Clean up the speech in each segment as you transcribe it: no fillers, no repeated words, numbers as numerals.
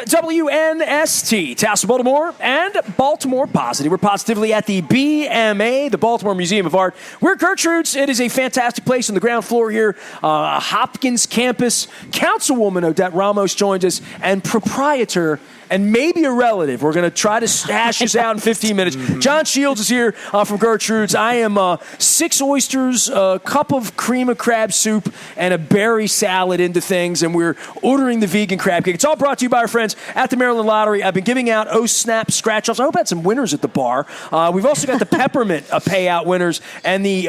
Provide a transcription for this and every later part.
WNST, Taos, Baltimore, and Baltimore Positive. We're positively at the BMA, the Baltimore Museum of Art. We're Gertrude's. It is a fantastic place on the ground floor here, Hopkins campus. Councilwoman Odette Ramos joins us, and proprietor and maybe a relative. We're going to try to hash this out in 15 minutes. John Shields is here from Gertrude's. I am 6 oysters, a cup of cream of crab soup, and a berry salad into things, and we're ordering the vegan crab cake. It's all brought to you by our friends at the Maryland Lottery. I've been giving out Snap scratch-offs. I hope I had some winners at the bar. We've also got the peppermint payout winners and the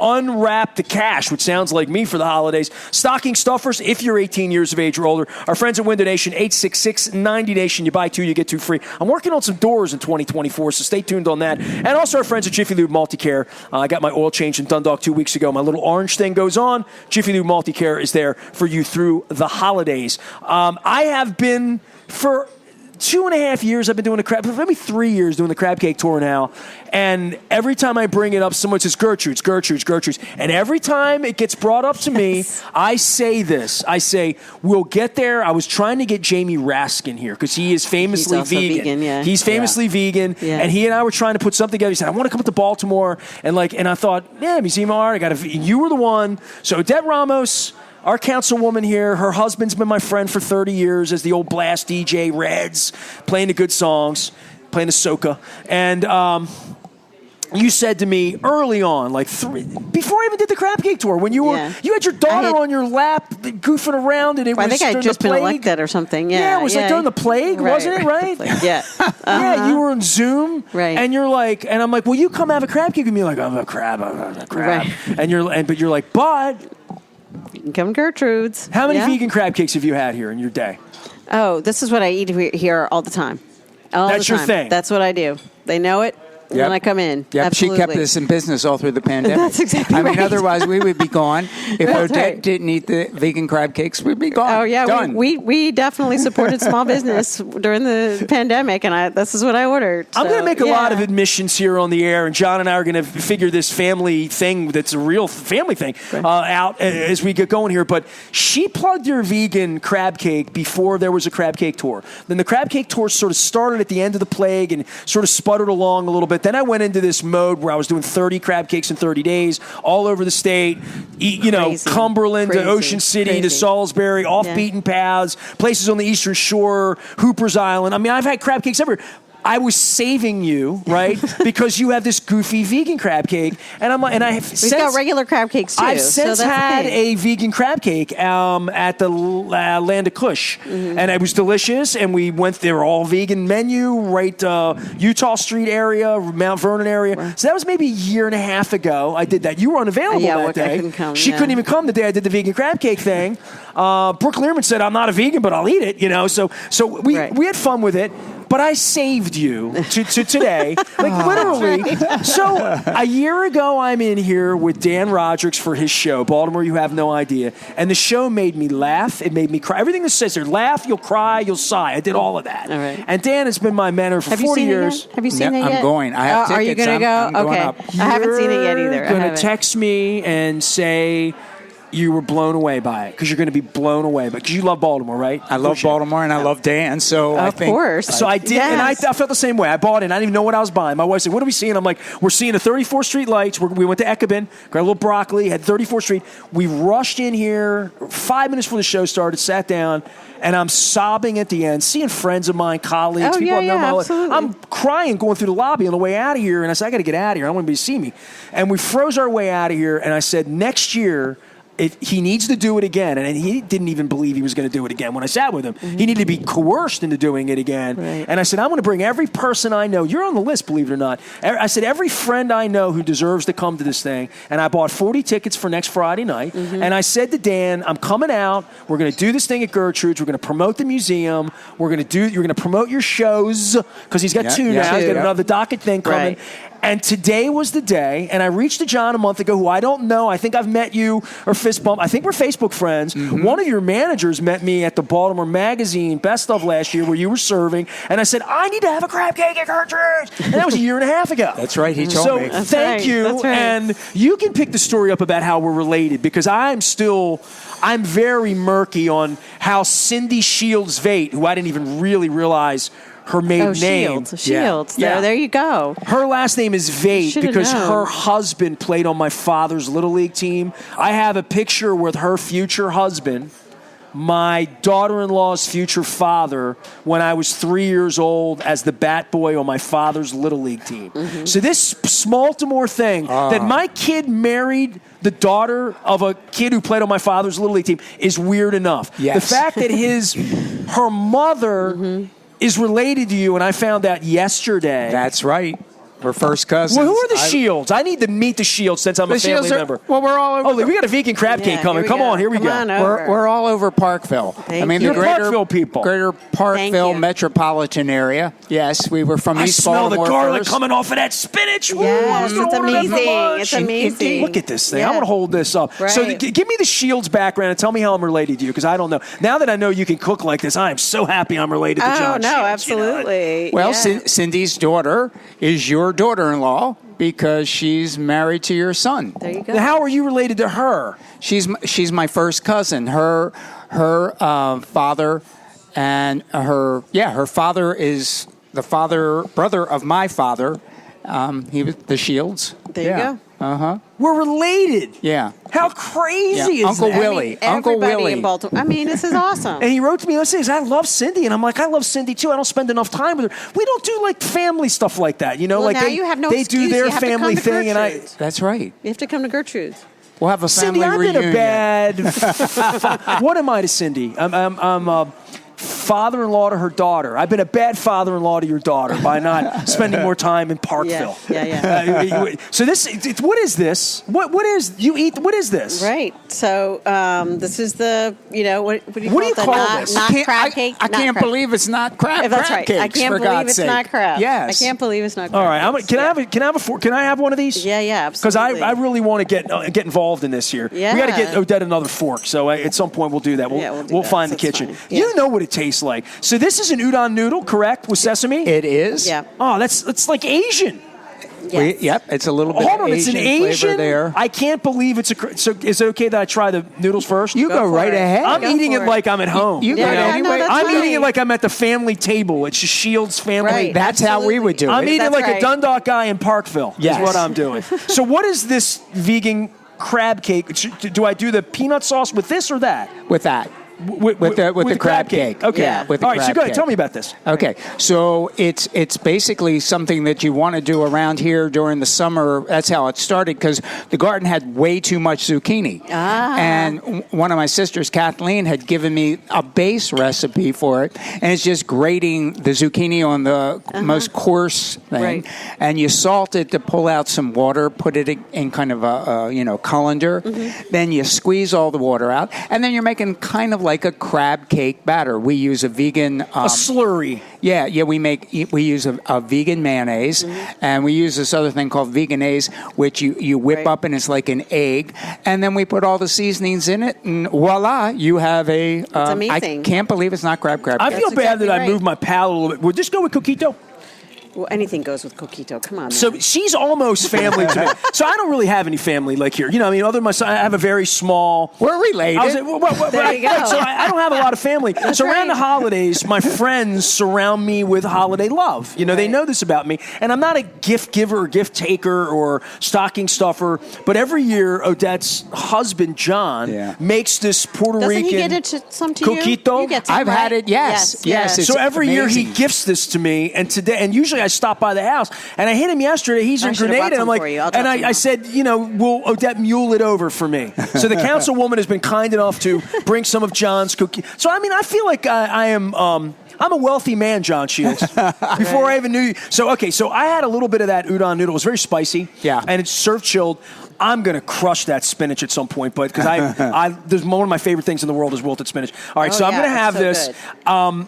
unwrap the cash, which sounds like me for the holidays. Stocking stuffers, if you're 18 years of age or older. Our friends at Window Nation, 866-90Nation. You buy 2, you get 2 free. I'm working on some doors in 2024, so stay tuned on that. And also our friends at Jiffy Lube Multicare. I got my oil change in Dundalk 2 weeks ago. My little orange thing goes on. Jiffy Lube Multicare is there for you through the holidays. I have been for 2.5 years, I've been doing maybe 3 years doing the crab cake tour now. And every time I bring it up, someone says, Gertrude's. And every time it gets brought up to me, I say this. I say, we'll get there. I was trying to get Jamie Raskin here because he is famously vegan. Yeah. He's famously vegan. Yeah. And he and I were trying to put something together. He said, I want to come up to Baltimore. And I thought, yeah, Museum of Art, you were the one. So Odette Ramos, our councilwoman here, her husband's been my friend for 30 years as the old blast DJ, Reds, playing the good songs, playing the soca. And you said to me early on, before I even did the crab cake tour, when you had your daughter on your lap goofing around, and I think I had just been elected or something. Yeah, it was like during the plague, wasn't it? Right? Yeah. Yeah, you were on Zoom, right? And you're like, and I'm like, will you come have a crab cake with me? Like, I'm a crab, right. And you're like, but. Come Gertrude's. How many vegan crab cakes have you had here in your day? Oh, this is what I eat here all the time. That's your thing. That's what I do. They know it. When I come in. Yep, absolutely. she kept us in business all through the pandemic. That's exactly right. I mean, otherwise we would be gone. If Odette didn't eat the vegan crab cakes, we'd be gone. Oh, yeah. Done. We definitely supported small business during the pandemic, and this is what I ordered. I'm going to make a lot of admissions here on the air, and John and I are going to figure this family thing that's a real family thing out as we get going here. But she plugged your vegan crab cake before there was a crab cake tour. Then the crab cake tour sort of started at the end of the plague and sort of sputtered along a little bit. Then I went into this mode where I was doing 30 crab cakes in 30 days all over the state, Cumberland to Ocean City to Salisbury, off-beaten paths, places on the Eastern Shore, Hooper's Island. I mean, I've had crab cakes everywhere. I was saving you, right? Because you have this goofy vegan crab cake, and We've got regular crab cakes too. I've since had a vegan crab cake at the Land of Kush, and it was delicious. And we went there, all vegan menu, right? Utah Street area, Mount Vernon area. Right. So that was maybe a year and a half ago. I did that. You were unavailable that day. I couldn't come. She couldn't even come the day I did the vegan crab cake thing. Brooke Learman said, "I'm not a vegan, but I'll eat it." So we had fun with it. But I saved you to today, literally. So a year ago, I'm in here with Dan Roderick for his show, Baltimore, You Have No Idea. And the show made me laugh. It made me cry. Everything that says there, laugh, you'll cry, you'll sigh. I did all of that. All right. And Dan has been my mentor for 40 years. Have you seen it yet? I'm going. I have tickets. Are you going to go? I'm okay. I haven't seen it yet either. You're going to text me and say you were blown away by it, because you're going to be blown away by it, because you love Baltimore, right? I love Baltimore, and I love Dan, so I think... Of course. So I did, and I felt the same way. I bought it, and I didn't even know what I was buying. My wife said, what are we seeing? I'm like, we're seeing the 34th Street lights. We went to Ekabin, got a little broccoli, had 34th Street. We rushed in here 5 minutes before the show started, sat down, and I'm sobbing at the end, seeing friends of mine, colleagues, people I've known my life. I'm crying going through the lobby on the way out of here, and I said, I got to get out of here. I don't want anybody to see me. And we froze our way out of here, and I said, next year, he needs to do it again. And he didn't even believe he was going to do it again when I sat with him. Mm-hmm. He needed to be coerced into doing it again. Right. And I said, I'm going to bring every person I know. You're on the list, believe it or not. I said, every friend I know who deserves to come to this thing. And I bought 40 tickets for next Friday night. Mm-hmm. And I said to Dan, I'm coming out. We're going to do this thing at Gertrude's. We're going to promote the museum. You're going to promote your shows, because he's got two now. He's got another docket thing coming. Right. And today was the day, and I reached to John a month ago, who I don't know. I think I've met you or fist bump. I think we're Facebook friends. One of your managers met me at the Baltimore Magazine Best of last year where you were serving, and I said, I need to have a crab cake at Gertrude. And that was a year and a half ago. That's right, he told me. That's Thank right. you. That's right. And you can pick the story up about how we're related, because I'm very murky on how Cindy Shields Vate, who I didn't even really realize her maiden name. Shields. Yeah. There you go. Her last name is Vate Should've because known. her husband played on my father's Little League team. I have a picture with her future husband, my daughter-in-law's future father, when I was 3 years old as the bat boy on my father's Little League team. So this Smaltimore thing, that my kid married the daughter of a kid who played on my father's Little League team, is weird enough. Yes. The fact that her mother is related to you, and I found out yesterday. That's right. We're first cousins. Well, who are the Shields? I need to meet the Shields since I'm a family member. Well, we're all over. Oh, we got a vegan crab cake coming. Come on, here we go. We're all over Parkville. Thank I mean, you. the greater Parkville people. Greater Thank Parkville you. metropolitan area. Yes, we were from I East smell the Baltimore garlic first. coming off of that spinach. Ooh, Yes, I'm gonna it's order that for amazing. lunch. It's amazing. Look at this thing. Yeah. I'm going to hold this up. Right. So give me the Shields background and tell me how I'm related to you, because I don't know. Now that I know you can cook like this, I am so happy I'm related to John no, Shields. You know? absolutely. Well, Yeah. Cindy's daughter is your daughter-in-law because she's married to your son. There you go. Now, how are you related to her? She's my first cousin. Her father and her father is the brother of my father. He was the Shields. There you go. We're related. Yeah. How crazy is Uncle that? Willie. Uncle Everybody Willie. in Baltimore. I mean, this is awesome. And he wrote to me and says, I love Cindy. And I'm like, I love Cindy too. I don't spend enough time with her. We don't do like family stuff like that. You know, Well, like now you have no they excuse. do their You have to come family to thing. And I, Gertrude's. That's right. You have to come to Gertrude's. We'll have a family Cindy, I've reunion. been a bad. What am I to Cindy? I'm a father-in-law to her daughter. I've been a bad father-in-law to your daughter by not spending more time in Parkville. Yeah. So what is this? What is this? Right. So this is the, what do you call What do you it? The call not, this? Not crab cake. I Not can't crab. believe it's not crab. That's crab right. cakes, I can't for believe God's it's sake. not crab. Yes. I can't believe it's not crab. All right. Can I have one of these? Yeah, Because absolutely. I really want to get involved in this here. Yeah. We got to get Odette another fork. So at some point we'll do that. We'll do that. find the That's kitchen. fine. Yeah. You know what it tastes like. So this is an udon noodle, correct, with sesame? It is. Yeah. Oh, that's like Asian. Yes. Yep. It's a little bit Hold on, Asian, it's an Asian. flavor there. I can't believe it's a. So is it okay that I try the noodles first? You go for right it. ahead. I'm Go eating for it like I'm at home. You Yeah, go yeah, anyway. no, that's I'm fine. eating it like I'm at the family table. It's just Shields family. Right. That's how we would do I'm it. eating That's like a right. Dundalk guy in Parkville. Yes. Is what I'm doing. So what is this vegan crab cake? Do I do the peanut sauce with this or that? With that. With the crab cake. Okay. Yeah. With the All right. So crab go ahead. cake. Tell me about this. Okay, so it's basically something that you want to do around here during the summer. That's how it started, because the garden had way too much zucchini. And one of my sisters, Kathleen, had given me a base recipe for it, and it's just grating the zucchini on the most coarse thing, Right. and you salt it to pull out some water, put it in kind of a colander, then you squeeze all the water out, and then you're making kind of like a crab cake batter. We use a vegan A slurry. yeah, we use a vegan mayonnaise, and we use this other thing called veganese, which you whip Right. up and it's like an egg, and then we put all the seasonings in it, and voila, you have a. I amazing. can't believe it's not crab I cake. feel bad exactly that I right. moved my palate a little bit. We'll just go with coquito. Well, anything goes with coquito. Come on. So man. she's almost family to me. So I don't really have any family like here. I mean, other than my son, I have a very small. We're related. I was like, There you go. right, so I don't have a lot of family. So around right. the holidays, my friends surround me with holiday love. They Right. know this about me. And I'm not a gift giver or gift taker or stocking stuffer. But every year, Odette's husband, John, Yeah. makes this Puerto Doesn't Rican he get it some to coquito. you? You get some, I've had right? it, yes. Yes, it's So every year he amazing. gifts this to me, and usually I stop by the house, and I hit him yesterday. He's I in should've Grenada, brought and I'm some like, for you. I'll and drop some I off. said, will Odette mule it over for me? So the councilwoman has been kind enough to bring some of John's cookies. So I mean, I feel like I am. I'm a wealthy man, John Shields. Before I even knew you. So I had a little bit of that udon noodle. It was very spicy. Yeah. And it's served chilled. I'm going to crush that spinach at some point, but because there's one of my favorite things in the world is wilted spinach. All right, Oh, so I'm yeah, going to have it's so this. good.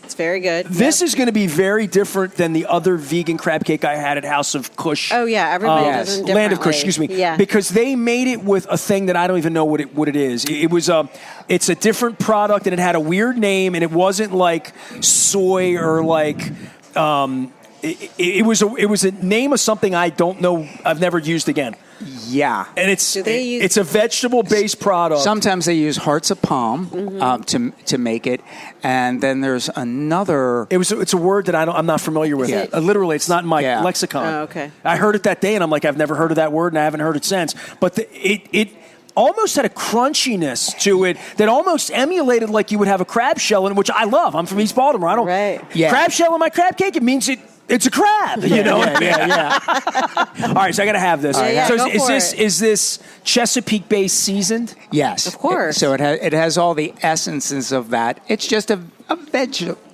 It's very good. This is going to be very different than the other vegan crab cake I had at House of Kush. Oh yeah, everybody does them differently. Land of Kush, excuse me. Yeah. Because they made it with a thing that I don't even know what it is. It's a different product, and it had a weird name, and it wasn't like soy or like. It was a name of something I don't know. I've never used again. Yeah, and it's a vegetable-based product. Sometimes they use hearts of palm to make it, and then there's another. It's a word that I'm not familiar with. Literally, it's not in my lexicon. Oh, okay. I heard it that day, and I'm like, I've never heard of that word, and I haven't heard it since. But it almost had a crunchiness to it that almost emulated like you would have a crab shell in it, which I love. I'm from East Baltimore. I don't crab shell in my crab cake. It means it's a crab, you know. Yeah. All right, so I got to have this. So is this Chesapeake-based seasoned? Yes, of course. So it has all the essences of that. It's just a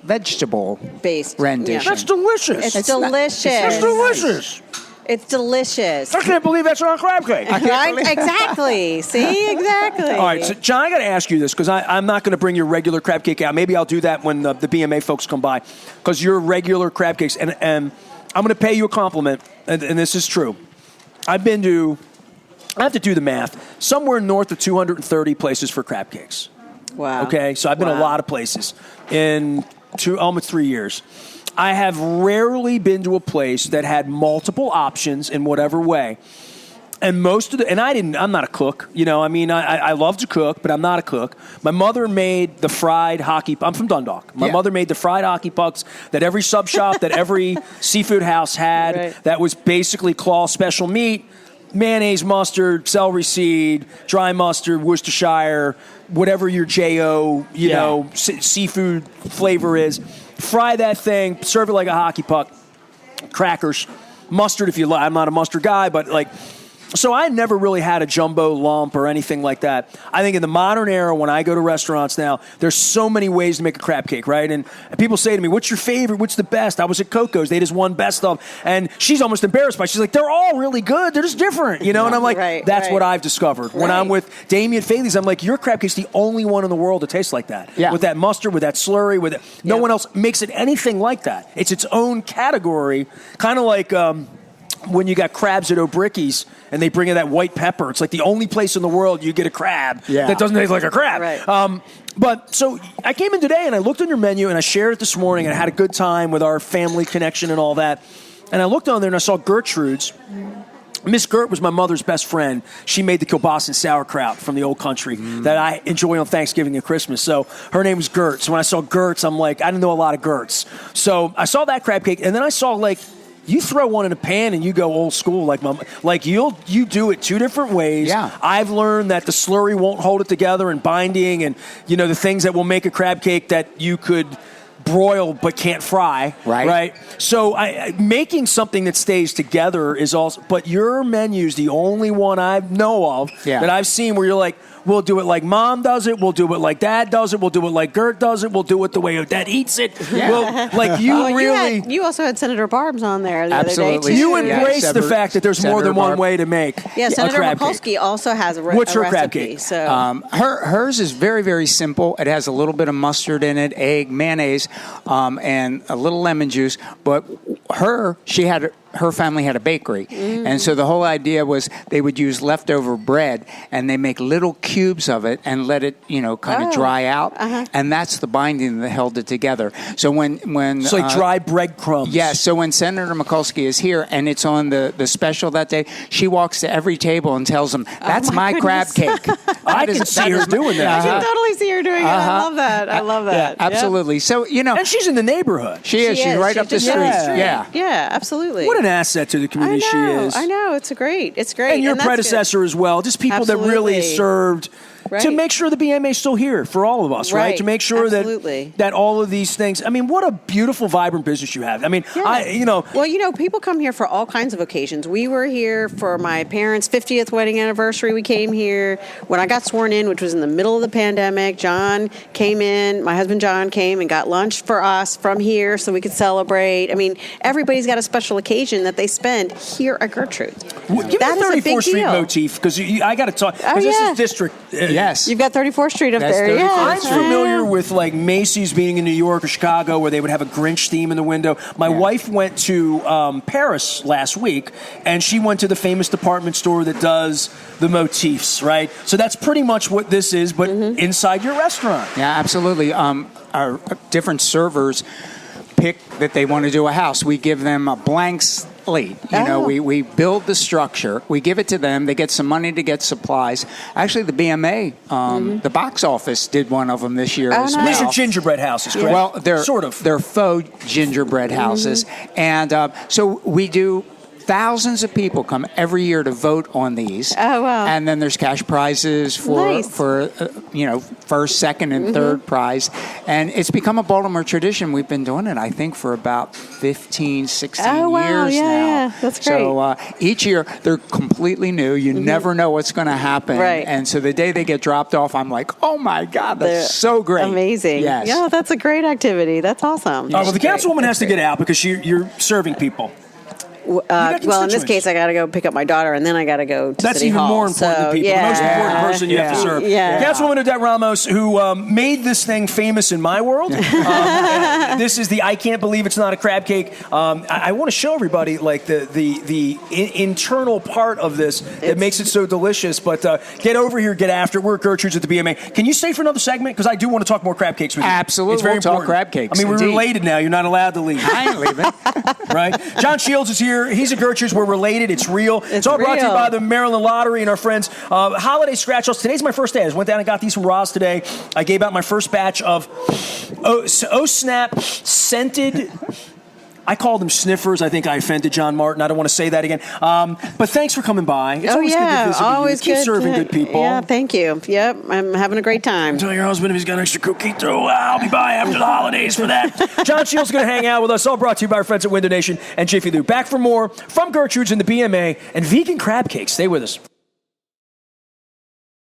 vegetable based rendition. Yeah. That's delicious. It's delicious. That's delicious. It's delicious. I can't believe that's on a crab cake. Exactly. See, exactly. All right, so John, I got to ask you this because I'm not going to bring your regular crab cake out. Maybe I'll do that when the BMA folks come by because your regular crab cakes, and I'm going to pay you a compliment, and this is true. I have to do the math, somewhere north of 230 places for crab cakes. Wow. Okay, so I've been a lot of places in almost 3 years. I have rarely been to a place that had multiple options in whatever way. And I'm not a cook, you know, I mean, I love to cook, but I'm not a cook. My mother made the fried hockey, I'm from Dundalk. My mother made the fried hockey pucks that every sub shop, that every seafood house had, that was basically claw special meat, mayonnaise, mustard, celery seed, dry mustard, Worcestershire, whatever your J.O., you know, seafood flavor is. Fry that thing, serve it like a hockey puck, crackers, mustard if you like. I'm not a mustard guy, but like, so I never really had a jumbo lump or anything like that. I think in the modern era, when I go to restaurants now, there's so many ways to make a crab cake, right? And people say to me, what's your favorite? What's the best? I was at Coco's. They just won best of. And she's almost embarrassed by it. She's like, they're all really good. They're just different, you know? And I'm like, that's what I've discovered. When I'm with Damien Faley's, I'm like, your crab cake's the only one in the world that tastes like that. Yeah. With that mustard, with that slurry, with it. No one else makes it anything like that. It's its own category, kind of like... when you got crabs at O'Bricky's and they bring in that white pepper, it's like the only place in the world you get a crab that doesn't taste like a crab. Right. But so I came in today and I looked on your menu and I shared it this morning and I had a good time with our family connection and all that. And I looked on there and I saw Gertrude's. Miss Gert was my mother's best friend. She made the kielbasa and sauerkraut from the old country that I enjoy on Thanksgiving and Christmas. So her name was Gert. So when I saw Gert's, I'm like, I didn't know a lot of Gert's. So I saw that crab cake and then I saw like, you throw one in a pan and you go old school like mom. Like you do it two different ways. Yeah. I've learned that the slurry won't hold it together and binding and you know the things that will make a crab cake that you could broil but can't fry. Right. So making something that stays together is also. But your menu's the only one I know of that I've seen where you're like, we'll do it like mom does it. We'll do it like dad does it. We'll do it like Gert does it. We'll do it the way dad eats it. Yeah. You also had Senator Barbs on there the Absolutely. other day, too. You embrace the fact that there's more than one way to make Senator a crab Mikulski cake. also has a What's her recipe. crab cake? So. Hers is very, very simple. It has a little bit of mustard in it, egg, mayonnaise, and a little lemon juice. But her family had a bakery. And so the whole idea was they would use leftover bread and they make little cubes of it and let it, kind of dry out. And that's the binding that held it together. So when it's like dry breadcrumbs. Yes. So when Senator Mikulski is here and it's on the special that day, she walks to every table and tells them, that's my crab cake. I can see her doing that. I can totally see her doing it. I love that. I love that. Yeah, absolutely. So, And she's in the neighborhood. She is. She's right up the street. Yeah, absolutely. What an asset to the community she is. I know. It's great. It's great. And your predecessor as well. Just people that really served to make sure the BMA is still here for all of us, right? To make sure that all of these things. I mean, what a beautiful, vibrant business you have. I mean, Well, people come here for all kinds of occasions. We were here for my parents' 50th wedding anniversary. We came here when I got sworn in, which was in the middle of the pandemic. John came in. My husband John came and got lunch for us from here so we could celebrate. I mean, everybody's got a special occasion that they spend here at Gertrude. Give me the 34th Street motif because I got to talk. Because this is district. Yes. You've got 34th Street up That's there. 34th Yeah. I'm familiar with like Macy's being in New York or Chicago where they would have a Grinch theme in the window. My wife went to Paris last week, and she went to the famous department store that does the motifs, right? So that's pretty much what this is, but inside your restaurant. Yeah, absolutely. Our different servers pick that they want to do a house. We give them a blank slate. We build the structure. We give it to them. They get some money to get supplies. Actually, the BMA, the box office did one of them this year as well. These are gingerbread houses, correct? Well, they're sort of. They're faux gingerbread houses, and so we do. Thousands of people come every year to vote on these. Oh, wow. And then there's cash prizes for first, second, and third prize. And it's become a Baltimore tradition. We've been doing it, I think, for about 15, 16 years now. Yeah, that's great. So each year, they're completely new. You never know what's going to happen. Right. And so the day they get dropped off, I'm like, oh, my God, that's so great. Amazing. Yes. Yeah, that's a great activity. That's awesome. Well, the councilwoman has to get out because you're serving people. Well, in this case, I got to go pick up my daughter, and then I got to go to That's City even Hall. more important than people. Yeah. The most important person you have to serve. Yeah. Councilwoman Odette Ramos, who made this thing famous in my world. This is the I can't believe it's not a crab cake. I want to show everybody like the internal part of this that makes it so delicious. But get over here, get after it. We're at Gertrude's at the BMA. Can you stay for another segment? Because I do want to talk more crab cakes with you. Absolutely. It's very We'll talk important. crab cakes. I mean, we're Indeed. related now. You're not allowed to leave. I ain't leaving. Right? John Shields is here. He's at Gertrude's. We're related. It's real. It's all brought to you real. by the Maryland Lottery and our friends. Holiday scratch-offs. Today's my first day. I just went down and got these from Roz today. I gave out my first batch of Snap scented. I call them sniffers. I think I offended John Martin. I don't want to say that again. But thanks for coming by. It's always good to visit always with you. Keep good. serving good people. Yeah, thank you. Yep, I'm having a great time. Tell your husband if he's got an extra coquito, I'll be by after the holidays for that. John Shields is going to hang out with us. All brought to you by our friends at Window Nation and Jiffy Lube. Back for more from Gertrude's and the BMA and vegan crab cakes. Stay with us.